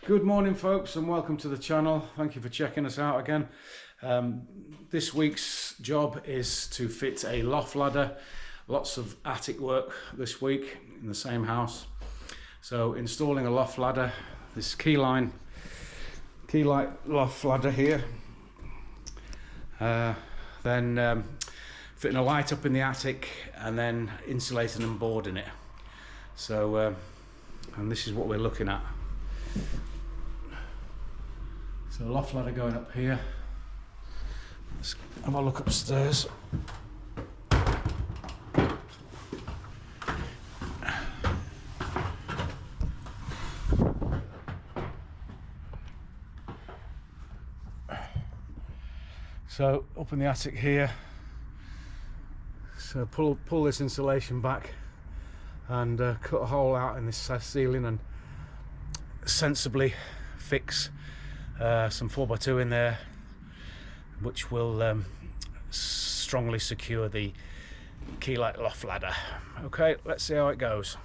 Good morning folks, and welcome to the channel. Thank you for checking us out again. This week's job is to fit a loft ladder. Lots of attic work this week in the same house. So installing a loft ladder, this key light loft ladder here. Then fitting a light up in the attic and then insulating and boarding it. So and this is what we're looking at. So loft ladder going up here. Let's have a look upstairs. So up in the attic here. So pull this insulation back and cut a hole out in this ceiling and sensibly fix some 4x2 in there, which will strongly secure the key light loft ladder. Okay, let's see how it goes.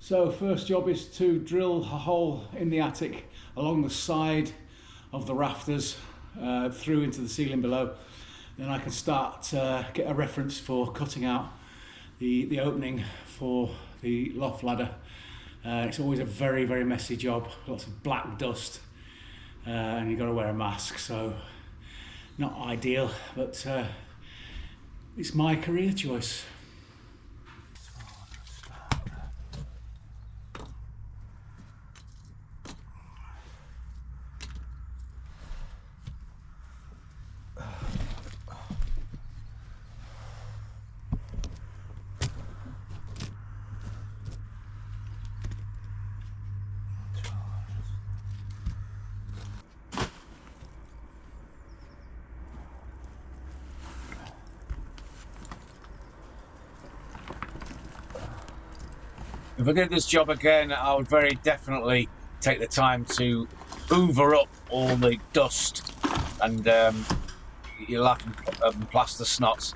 So first job is to drill a hole in the attic along the side of the rafters through into the ceiling below. Then I can start get a reference for cutting out the opening for the loft ladder. It's always a very messy job, lots of black dust, and you've got to wear a mask, so not ideal, but it's my career choice. If I did this job again, I would very definitely take the time to hoover up all the dust and your lath and plaster snots,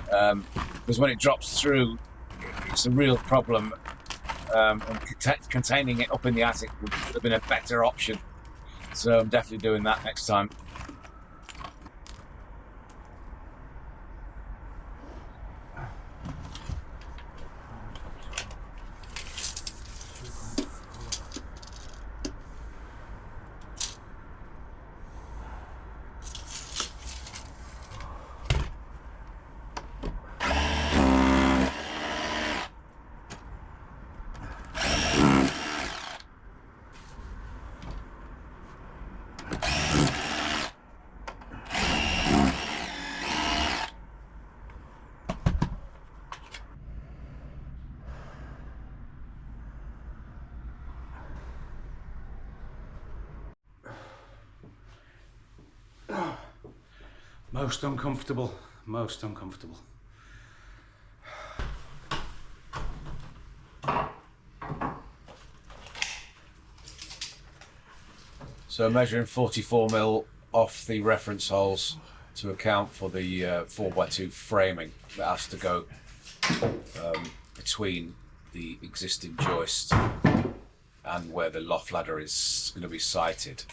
because when it drops through, it's a real problem, and containing it up in the attic would have been a better option. So I'm definitely doing that next time. Most uncomfortable, most uncomfortable. So measuring 44mm off the reference holes to account for the 4x2 framing that has to go between the existing joist and where the loft ladder is going to be sited.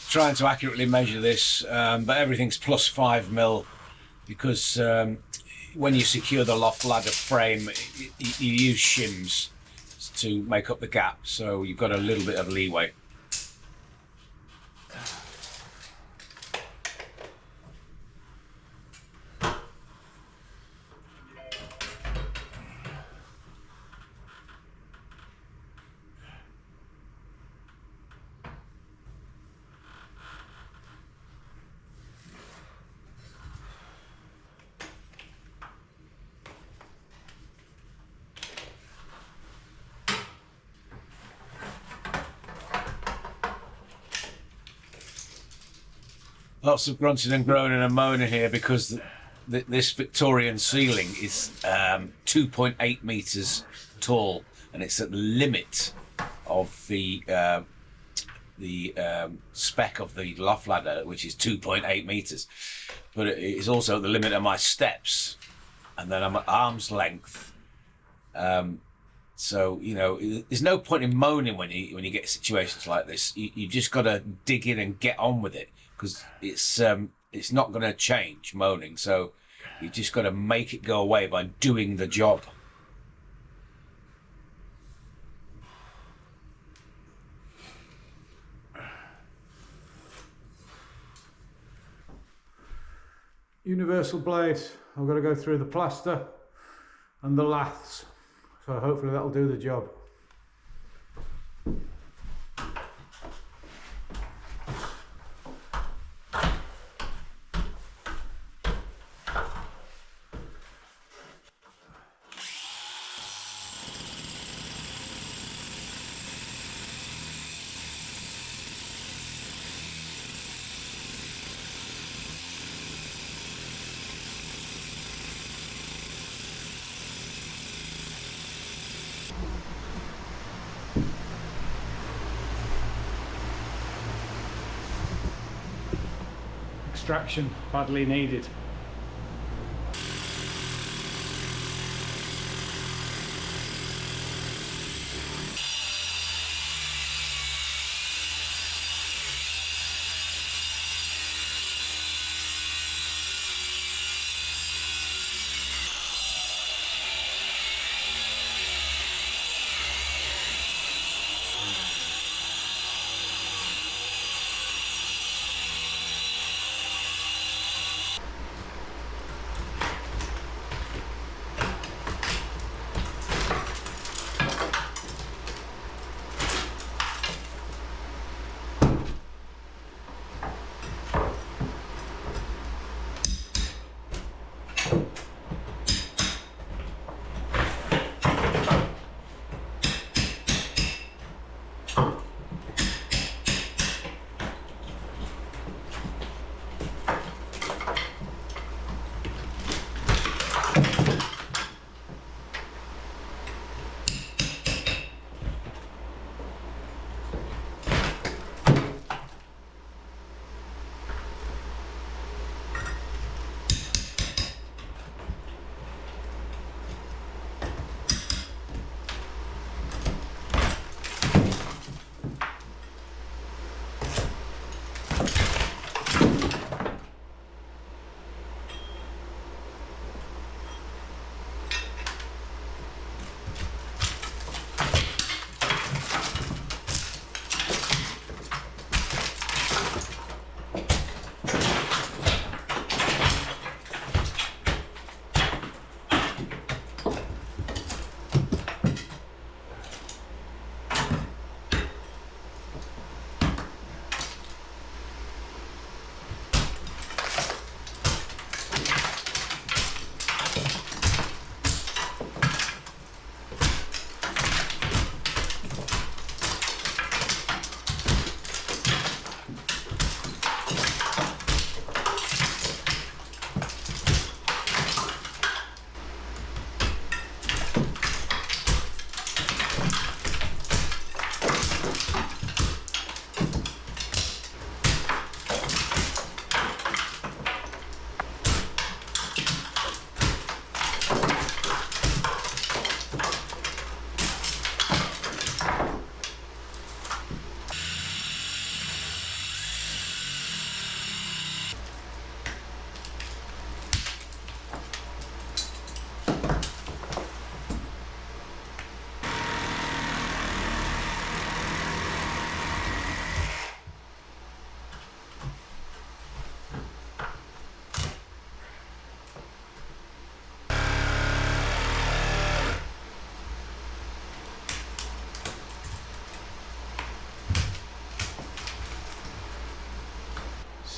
trying to accurately measure this, but everything's plus 5 mil because when you secure the loft ladder frame, you use shims to make up the gap, so you've got a little bit of leeway. Lots of grunting and groaning and moaning here because this Victorian ceiling is 2.8 meters tall, and it's at the limit of the spec of the loft ladder, which is 2.8 meters. But it is also at the limit of my steps, and then I'm at arm's length. So you know, there's no point in moaning when you get situations like this. You just got to dig in and get on with it, because it's not going to change moaning. So you just got to make it go away by doing the job. Universal blade. I've got to go through the plaster and the laths, so hopefully that'll do the job. Extraction badly needed.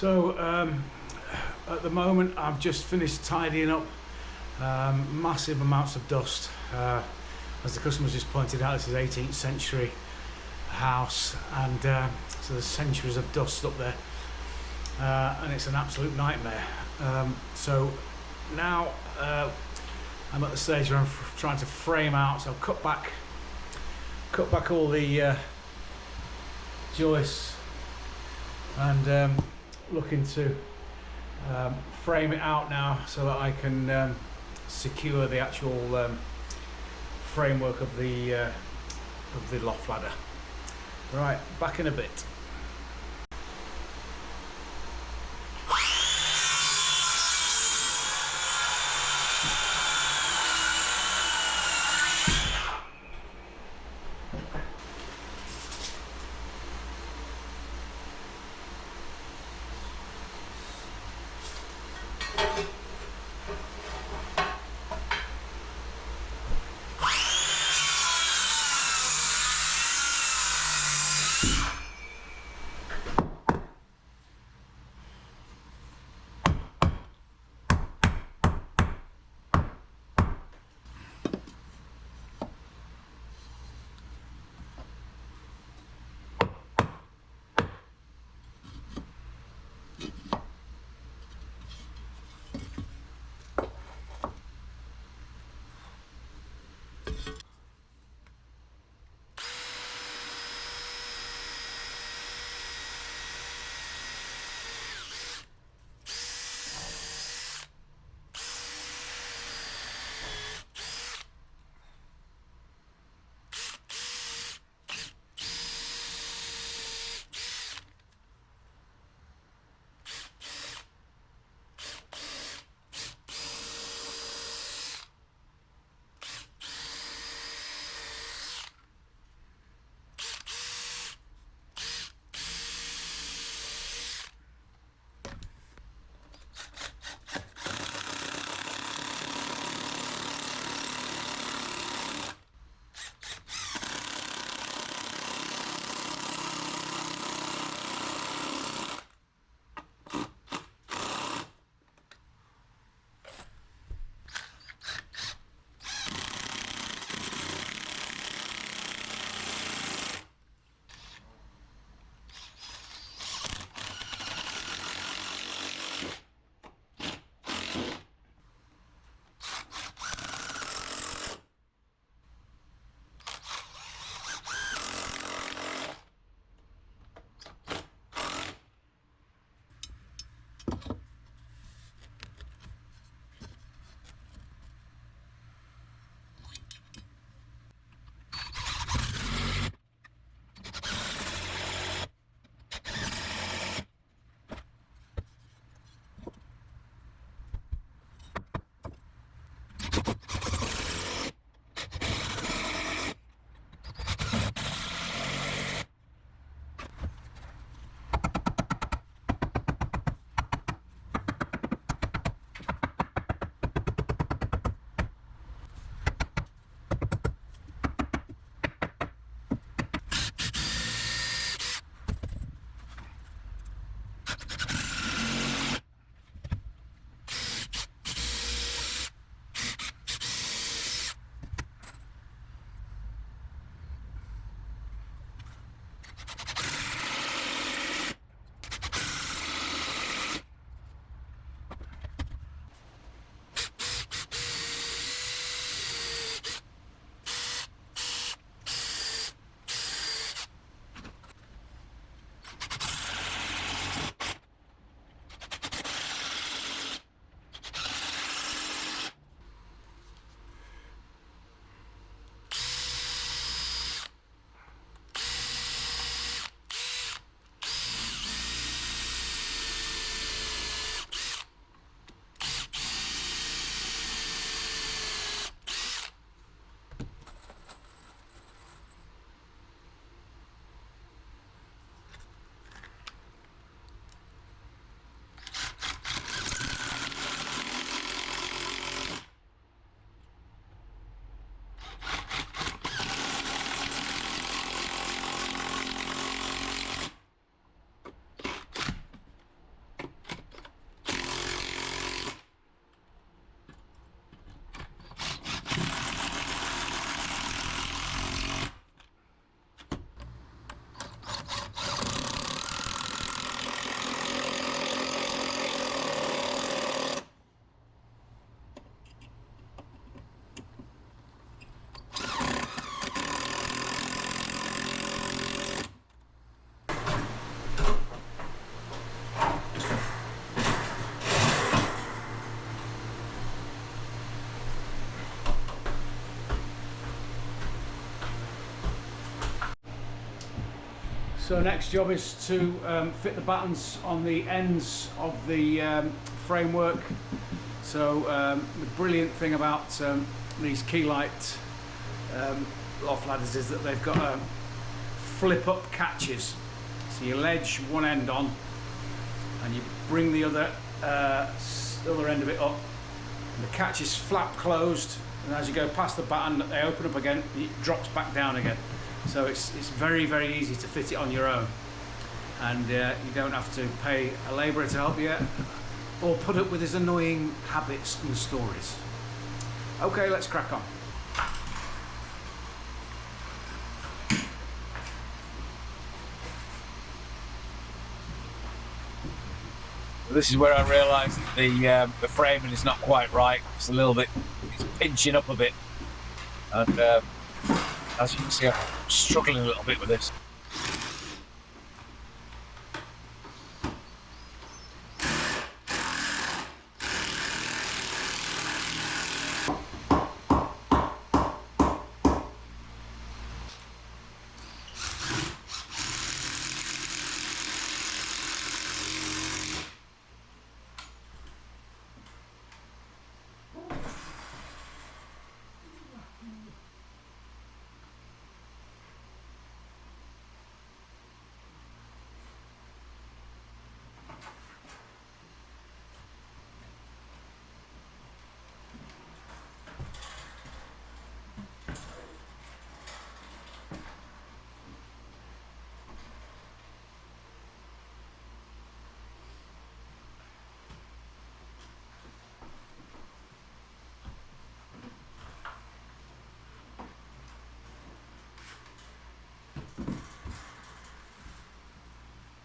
So at the moment I've just finished tidying up massive amounts of dust. As the customers just pointed out, this is 18th century house, and so there's centuries of dust up there, and it's an absolute nightmare. So now I'm at the stage where I'm trying to frame out, so cut back all the joists and looking to frame it out now so that I can secure the actual framework of the loft ladder. Right, back in a bit. So next job is to fit the battens on the ends of the framework. So the brilliant thing about these Keylight loft ladders is that they've got flip up catches. So you ledge one end on and you bring the other end of it up. And the catch is flap closed, and as you go past the batten they open up again, it drops back down again. So it's very, very easy to fit it on your own, and you don't have to pay a labourer to help you or put up with his annoying habits and stories. Okay, let's crack on. This is where I realised the framing is not quite right. It's a little bit, it's pinching up a bit, and as you can see, I'm struggling a little bit with this.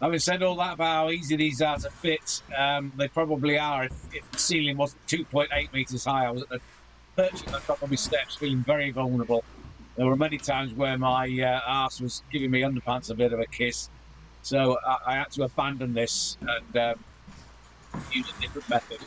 Having said all that about how easy these are to fit, they probably are. If the ceiling wasn't 2.8 metres high, I was at the perching on top of my steps, feeling very vulnerable. There were many times where my arse was giving me underpants a bit of a kiss, so I had to abandon this and use a different method.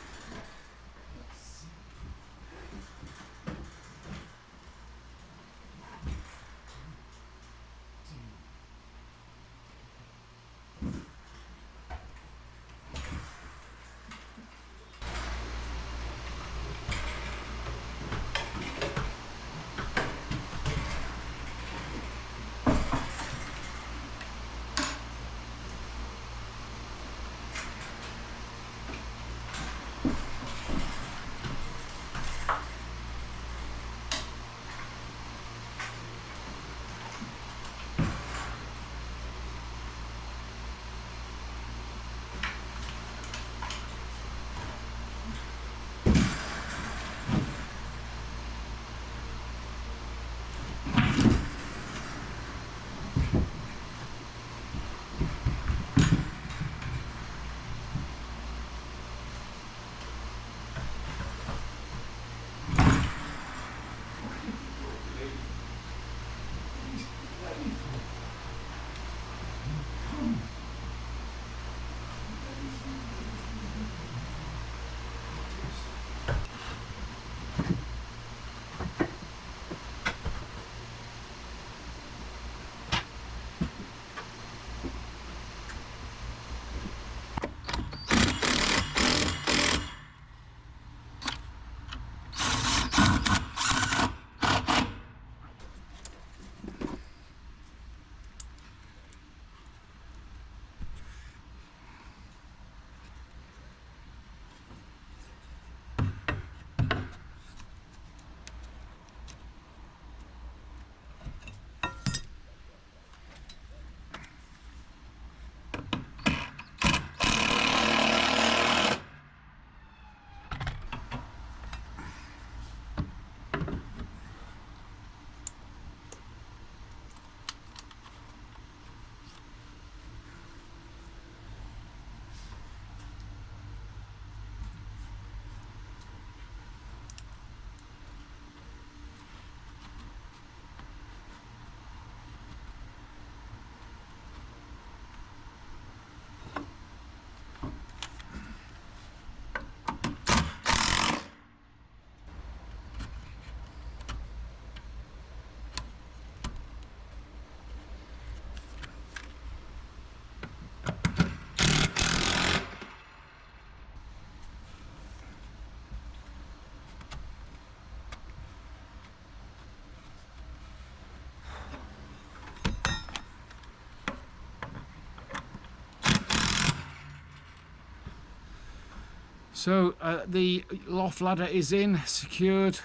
So the loft ladder is in, secured,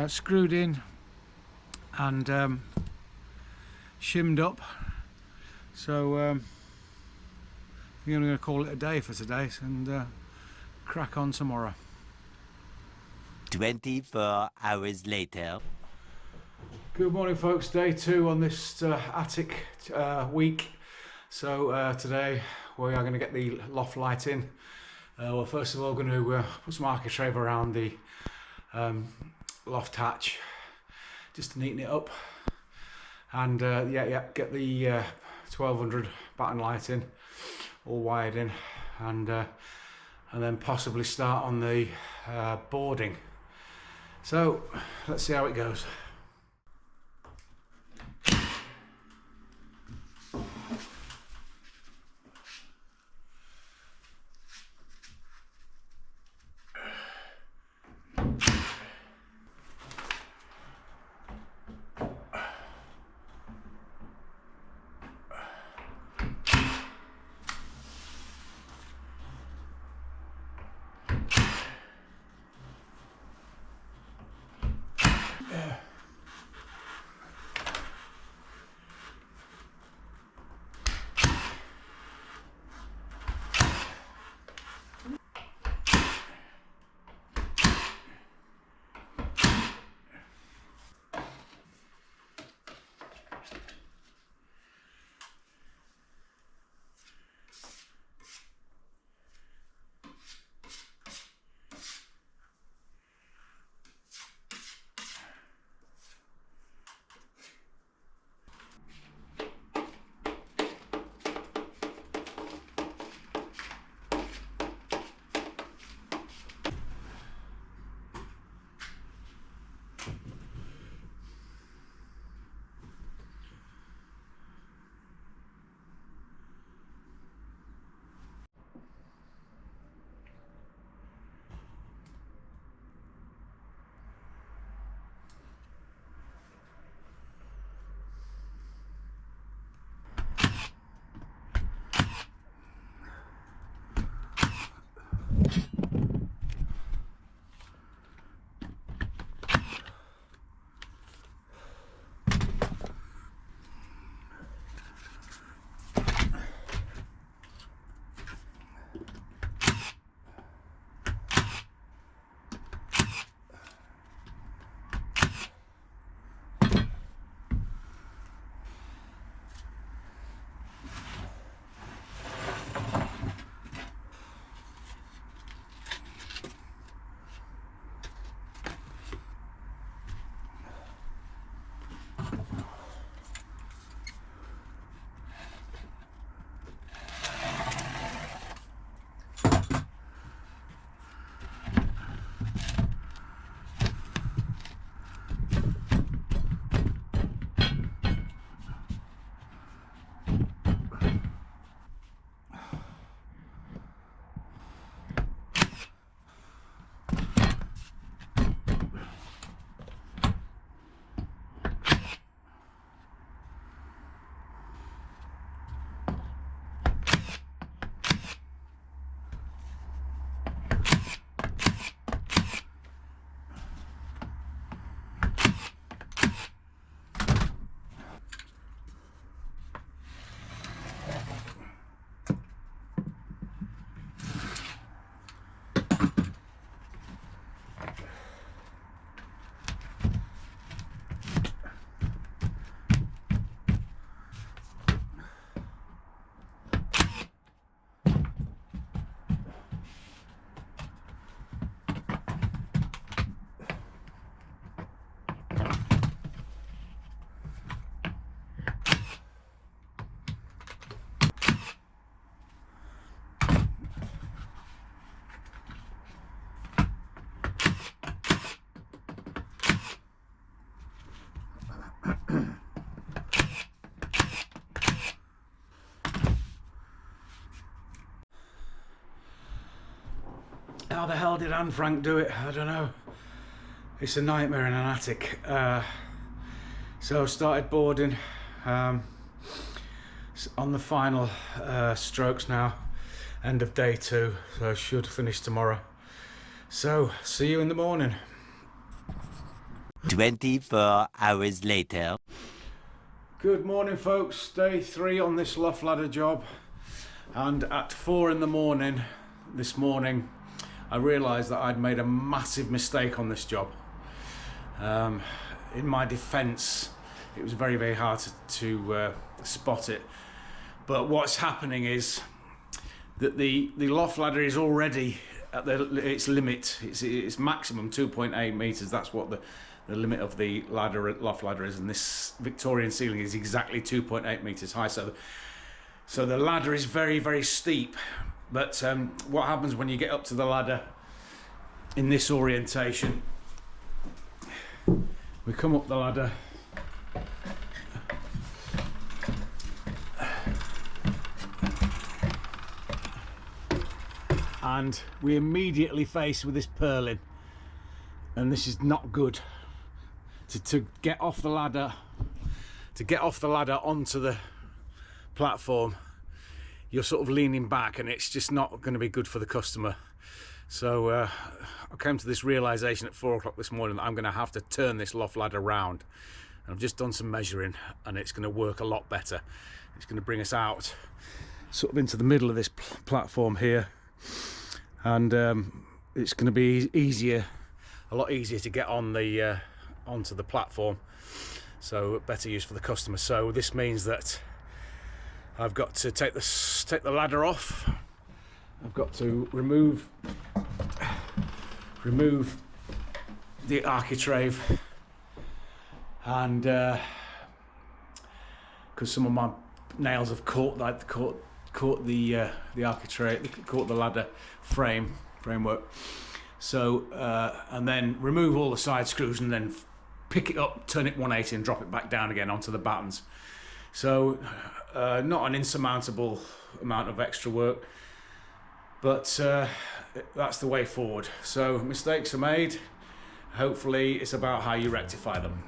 screwed in and shimmed up. So I think I'm going to call it a day for today and crack on tomorrow. 24 hours later. Good morning folks, day 2 on this attic week. So today we are going to get the loft light in. Well, first of all, going to put some architrave around the loft hatch just to neaten it up, and get the 1200 batten light in, all wired in, and then possibly start on the boarding. So let's see how it goes. How the hell did Anne Frank do it? I don't know. It's a nightmare in an attic. So I started boarding on the final strokes now, End of day 2, so I should finish tomorrow. So see you in the morning. 24 hours later. Good morning folks, day 3 on this loft ladder job, and at 4 in the morning this morning I realised that I'd made a massive mistake on this job. In my defence, it was very, very hard to spot it, but what's happening is that the loft ladder is already at its limit. It's maximum 2.8 metres. That's what the limit of the loft ladder is, and this Victorian ceiling is exactly 2.8 metres high. So the ladder is very, very steep. But what happens when you get up to the ladder in this orientation? We come up the ladder, and we immediately face with this purlin, and this is not good. To get off the ladder, onto the platform, you're sort of leaning back, and it's just not going to be good for the customer. So I came to this realization at 4 o'clock this morning that I'm going to have to turn this loft ladder round. And I've just done some measuring, and it's going to work a lot better. It's going to bring us out sort of into the middle of this platform here, and it's going to be a lot easier to get on the onto the platform, so better use for the customer. So this means that I've got to take the ladder off. I've got to remove the architrave, and because some of my nails have caught the architrave, caught the ladder framework. So and then remove all the side screws, and then pick it up, turn it 180 and drop it back down again onto the battens. So not an insurmountable amount of extra work, but that's the way forward. So mistakes are made. Hopefully it's about how you rectify them.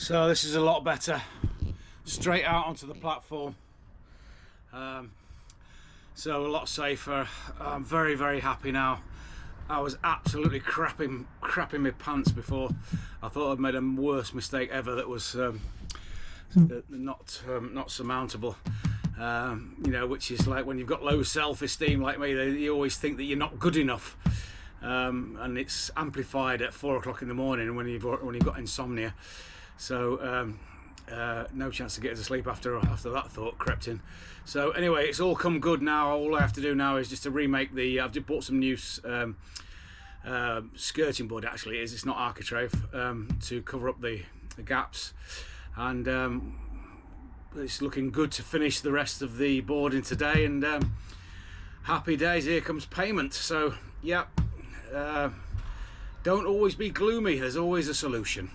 So this is a lot better, straight out onto the platform, so a lot safer. I'm very, very happy now. I was absolutely crapping my pants before. I thought I'd made a worst mistake ever that was not surmountable. You know, which is like when you've got low self-esteem like me, you always think that you're not good enough, and it's amplified at 4 o'clock in the morning when you've got insomnia. So no chance to get to sleep after that thought crept in. So anyway, it's all come good now. All I have to do now is just to remake the. I've just bought some new skirting board. Actually, it's not architrave, to cover up the gaps, and it's looking good to finish the rest of the boarding today, and Happy days, here comes payment. So yeah, don't always be gloomy, there's always a solution.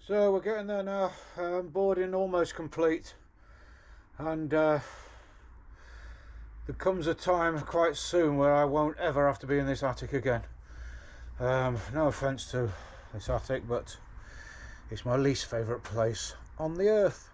So we're getting there now, boarding almost complete, and there comes a time quite soon where I won't ever have to be in this attic again. No offence to this attic, but it's my least favourite place on the earth.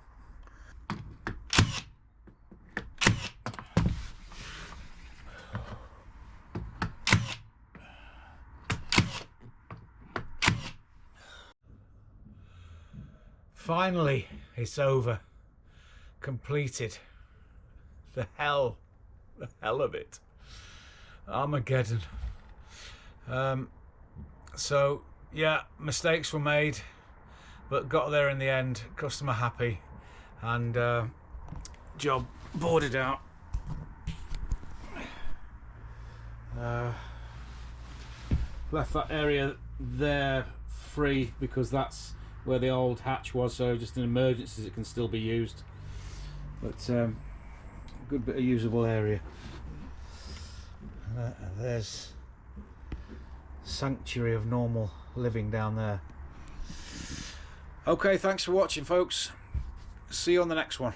Finally, it's over. Completed. The hell of it. Armageddon. So, yeah, mistakes were made, but got there in the end. Customer happy, and job boarded out. Left that area there free because that's where the old hatch was, so just in emergencies it can still be used, but good bit of usable area. There's sanctuary of normal living down there. Okay, thanks for watching, folks. See you on the next one.